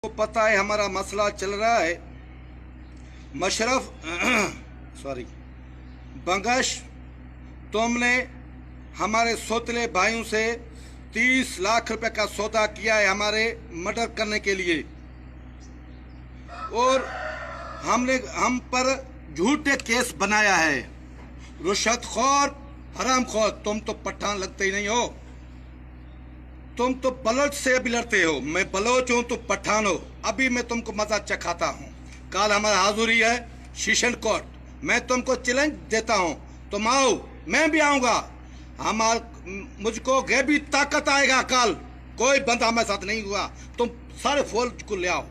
को पता है हमारा मसला चल रहा है। मशरफ सॉरी बंगश, तुमने हमारे सोतले भाइयों से 30 लाख रुपए का सौदा किया है हमारे मर्डर करने के लिए, और हमने हम पर झूठे केस बनाया है। रुश्वतखोर, हरामखोर, तुम तो पठान लगते ही नहीं हो। तुम तो बलोच से अभी लड़ते हो। मैं बलोच हूं, तुम पठान हो। अभी मैं तुमको मजा चखाता हूं। कल हमारा हाजुरी है शीशन कोर्ट, मैं तुमको चैलेंज देता हूं, तुम आओ, मैं भी आऊंगा। मुझको गैबी ताकत आएगा। कल कोई बंदा हमारे साथ नहीं हुआ, तुम सारे फौज को ले आओ।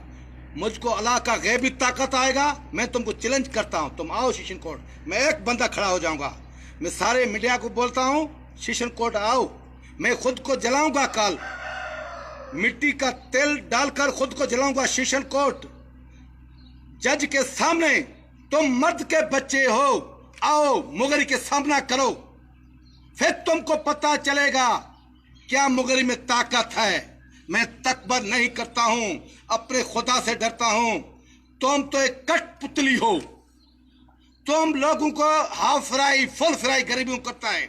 मुझको अल्लाह का गैबी ताकत आएगा, मैं तुमको चैलेंज करता हूं, तुम आओ शीशन कोर्ट। मैं एक बंदा खड़ा हो जाऊंगा। मैं सारे मीडिया को बोलता हूं, शीशन कोर्ट आओ, मैं खुद को जलाऊंगा। कल मिट्टी का तेल डालकर खुद को जलाऊंगा शीशन कोर्ट जज के सामने। तुम मर्द के बच्चे हो, आओ मुगरी के सामना करो, फिर तुमको पता चलेगा क्या मुगरी में ताकत है। मैं तकबर नहीं करता हूं, अपने खुदा से डरता हूं। तुम तो एक कठपुतली हो। तुम लोगों को हाफ फ्राई फुल फ्राई गरीबियों करता है।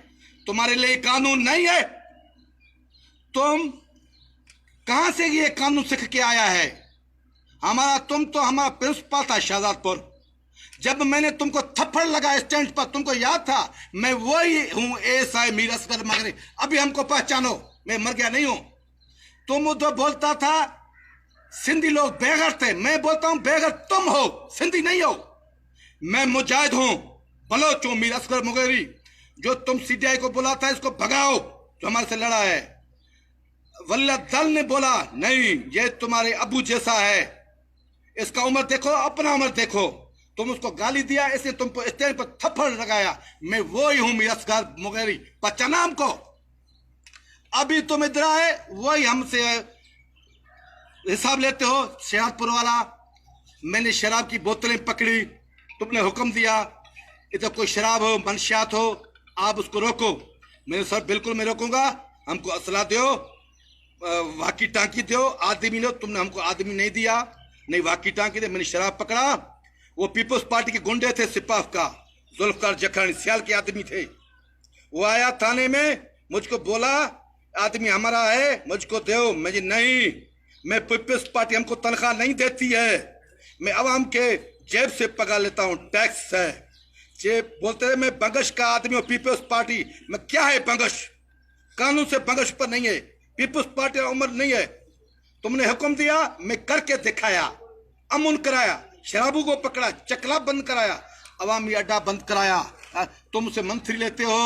तुम्हारे लिए कानून नहीं है। तुम कहां से ये कानून सीख के आया है? तुम तो हमारा प्रिंसिपल था शाहजादपुर। जब मैंने तुमको थप्पड़ लगा स्टैंड पर, तुमको याद था? मैं वही हूं एएसआई मीर असगर मगरी। अभी हमको पहचानो, मैं मर गया नहीं हूं। तुम उधर बोलता था सिंधी लोग बेघर थे, मैं बोलता हूं बेघर तुम हो, सिंधी नहीं हो। मैं मुजाहिद हूं, बलोच हूं, मीर असगर मुगेरी। जो तुम सीडीआई को बोला था इसको भगाओ, जो हमारे से लड़ा है। वल्ला दल ने बोला नहीं, ये तुम्हारे अबू जैसा है, इसका उम्र देखो, अपना उम्र देखो। तुम उसको गाली दिया, इसलिए तुमको स्टेज पर थप्पड़ लगाया। मैं वो ही हूं मीर असगर मुगेरी, पहचाना हमको? अभी तुम इधर आए, वही हमसे हिसाब लेते हो। शहजादपुर वाला, मैंने शराब की बोतलें पकड़ी, तुमने हुक्म दिया इधर कोई शराब हो, मंशियात हो, आप उसको रोको। मैंने सर बिल्कुल मैं रोकूंगा। हमको असला दो, वाकी टांकी दो, आदमी लो। तुमने हमको आदमी नहीं दिया, नहीं वाकी टांकी दे। मैंने शराब पकड़ा, वो पीपल्स पार्टी के गुंडे थे, सिपाफ का जुल्फकार जखरानी सियाल के आदमी थे। वो आया थाने में, मुझको बोला आदमी हमारा है, मुझको दो। मुझे नहीं, मैं पीपल्स पार्टी हमको तनख्वाह नहीं देती है, मैं आवाम के जेब से पगा लेता हूँ, टैक्स है। जेब बोलते हैं मैं बंगश का आदमी हूँ, पीपल्स पार्टी में क्या है? बंगश कानून से बंगश पर नहीं है, पीपल्स पार्टी का उम्र नहीं है। तुमने हुक्म दिया, मैं करके दिखाया, अमन कराया, शराबों को पकड़ा, चकला बंद कराया, अवामी अड्डा बंद कराया। तुम उसे मंत्री लेते हो।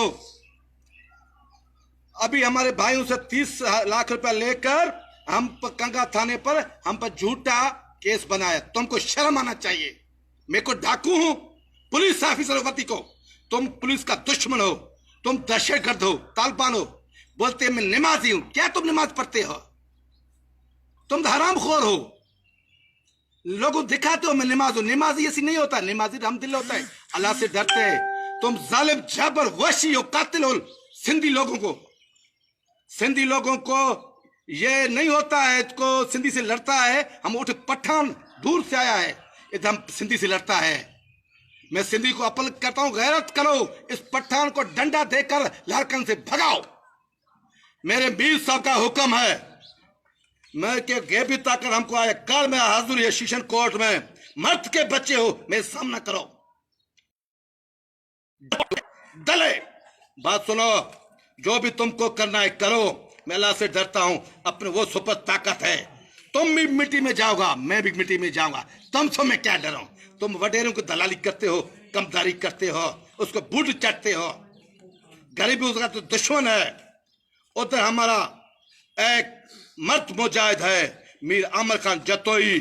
अभी हमारे भाइयों से 30 लाख रुपया लेकर हम पर कंगा थाने पर हम पर झूठा केस बनाया। तुमको शर्म आना चाहिए। मैं को डाकू हूं, पुलिस ऑफिसर वती को। तुम पुलिस का दुश्मन हो, तुम दहशतगर्द हो, तालिबान हो। बोलते मैं नमाजी हूं, क्या तुम नमाज पढ़ते हो? तुम तो हरामखोर हो। लोगों दिखाते हो मैं नमाज हूं। नमाजी ऐसी नहीं होता, नमाजी रहमदिल होता है, अल्लाह से डरते हैं। तुम जालिम, जाबर, वशी हो, कातिल हो। सिंधी लोगों को ये नहीं होता है, इसको सिंधी से लड़ता है। हम उठ पठान दूर से आया है, इधर हम सिंधी से लड़ता है। मैं सिंधी को अपील करता हूं, गैरत करो, इस पठान को डंडा देकर लारकन से भगाओ। मेरे मीर साहब का हुक्म है, मैं के गैबी ताकत हमको आया। कल मैं हाजिर है शीशन कोर्ट में, मर्द के बच्चे हो, मेरे सामना करो। दले बात सुनो, जो भी तुमको करना है करो। मैं अल्लाह से डरता हूं, अपने वो सुपर ताकत है। तुम भी मिट्टी में जाओगा, मैं भी मिट्टी में जाऊंगा। तुमसे मैं क्या डरूं? तुम वडेरों की दलाली करते हो, कमदारी करते हो, उसको बूट चटते हो। गरीबी उसका तो दुश्मन है। उधर हमारा एक मर्द मुजाहिद है मीर आमिर खान जतोई।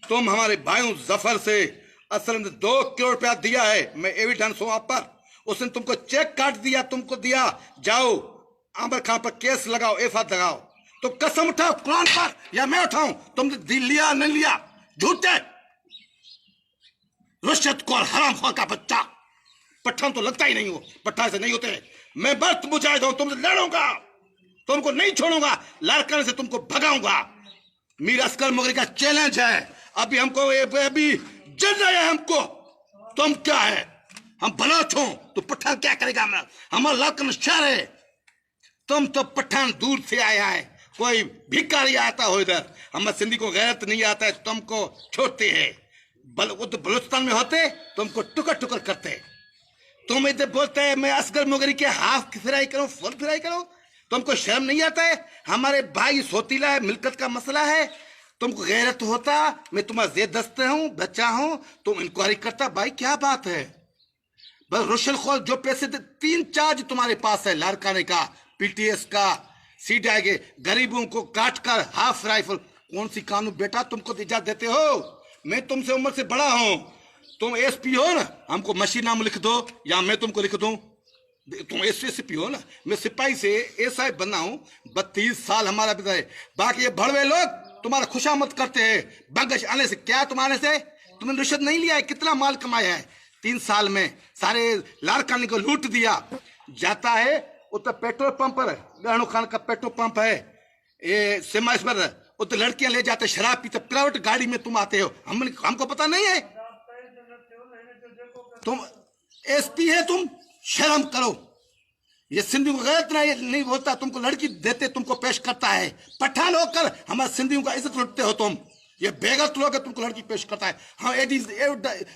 तुम हमारे भाइयों जफर से असल में 2 करोड़ रुपया दिया है, मैं एविडेंस हूं आप पर। उसने तुमको चेक काट दिया, तुमको दिया, जाओ आमिर खान पर केस लगाओ, एफआईआर लगाओ। तो कसम उठाओ कुरान पर, या मैं उठाऊं? तुमने लिया नहीं लिया? झूठे रुश्वतखोर, हरामखोर का बच्चा। पठान तो लगता ही नहीं हो, पठान से नहीं होते। मैं मर्द मुजाहिद हूं, तुमसे लड़ूंगा, तुमको नहीं छोड़ूंगा, लारकान से तुमको भगाऊंगा। मीर असगर मगरी का चैलेंज है। अभी हमको अभी जल रहा है हमको। तुम क्या है? हम बलोच हो तो पठान क्या करेगा? हमारा लड़कन शहर है। तुम तो पठान दूर से आया है, कोई भिखारी आता हो इधर। हमारे सिंधी को गैरत नहीं आता है, तुमको छोड़ते हैं। वो तो बलूचिस्तान में होते तुमको टुकर टुकर करते। तुम इधर बोलते हैं मैं असगर मोगरी के हाफ फ्राई करूं, फुल फ्राई करूं। तुमको शर्म नहीं आता है? हमारे भाई सोतीला है, मिलकत का मसला है। तुमको गैरत होता, मैं तुम्हारा जेद दस्ते हूं, बच्चा हूं, तुम इंक्वायरी करता। भाई क्या बात है? बस रुशल खोल जो पैसे 3 चार्ज तुम्हारे पास है, लारकाने का, पीटीएस का, सीडीआई के, गरीबों को काट कर हाफ राइफल। कौन सी कानून बेटा तुमको इजाजत देते हो? मैं तुमसे उम्र से बड़ा हूं, तुम एसपी हो ना, हमको मशीन नाम लिख दो या मैं तुमको लिख दूं। तुम एसपी हो ना, मैं सिपाही से एसआई बना हूं। 32 साल हमारा बिता है। बाकी ये भड़वे लोग तुम्हारा खुशामद करते हैं बंगश आने से। क्या तुम्हारे से तुमने रिश्वत नहीं लिया है? कितना माल कमाया है 3 साल में? सारे लारकानी को लूट दिया। जाता है उतर पेट्रोल पंप पर, गहणो खान का पेट्रोल पंप है, ये सिमाइस पर, उतर लड़कियां ले जाते शराब पीते, प्राइवेट गाड़ी में तुम आते हो। हमको पता नहीं है? तुम एसपी है, तुम शर्म करो। ये सिंधियों को गलत नहीं होता, तुमको लड़की देते, तुमको पेश करता है। पठान होकर हमारे सिंधियों का इज्जत लुटते हो तुम। ये बेगत लोग तुमको लड़की पेश करता है। हाँ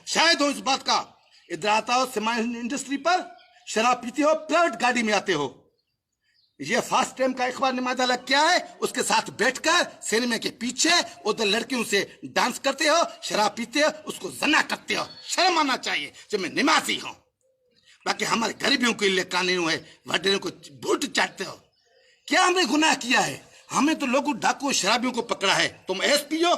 शायद हो इस बात का। इधर आता हो सीमेंट इंडस्ट्री पर, शराब पीते हो, प्राइवेट गाड़ी में आते हो। ये फास्ट टाइम का अखबार निमादा क्या है, उसके साथ बैठकर सिनेमा के पीछे उधर लड़कियों से डांस करते हो, शराब पीते हो, उसको जना करते हो। शर्म आना चाहिए जब मैं निमाजी हूं। बाकी हमारे गरीबियों के लिए कानून है, वडेरों को बूट चाटते हो। क्या हमने गुनाह किया है? हमें तो लोगों डाकू शराबियों को पकड़ा है। तुम एसपी हो,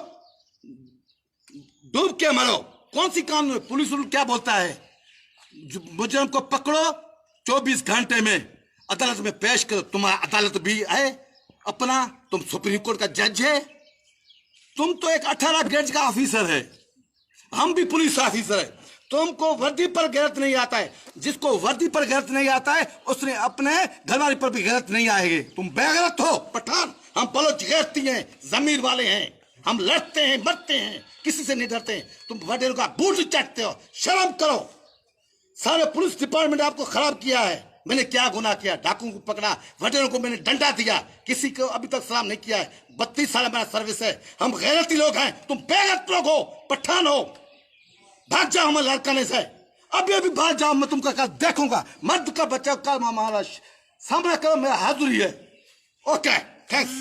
डूब के मरो। कौन सी कानून? पुलिस क्या बोलता है? मुजरिम को पकड़ो, 24 घंटे में अदालत में पेश करो। तुम्हारा अदालत भी है अपना, तुम सुप्रीम कोर्ट का जज है। तुम तो एक 18 ग्रेड का ऑफिसर है, हम भी पुलिस ऑफिसर है। तुमको वर्दी पर गैरत नहीं आता है। जिसको वर्दी पर गैरत नहीं आता है उसने अपने घरवाली पर भी गैरत नहीं आएगी। तुम बेगैरत हो पठान। हम बलोच गैरती हैं, जमीर वाले हैं। हम लड़ते हैं, मरते हैं, किसी से नहीं डरते। तुम वडेरों का बूट चाटते हो। शर्म करो। सारे पुलिस डिपार्टमेंट आपको खराब किया है। मैंने क्या गुनाह किया? डाकुओं को पकड़ा, वडेरों को मैंने डंडा दिया, किसी को अभी तक सलाम नहीं किया है। 32 साल हमारा सर्विस है। हम गैरती लोग हैं, तुम बेगैरत लोग हो, पठान हो। भाग जाओ हमारे लड़काने से, अभी अभी भाग जाओ। मैं तुमका कल देखूंगा। मर्द का बच्चा का हमारा सामना करो, मेरा हाजुरी है। Okay, thanks.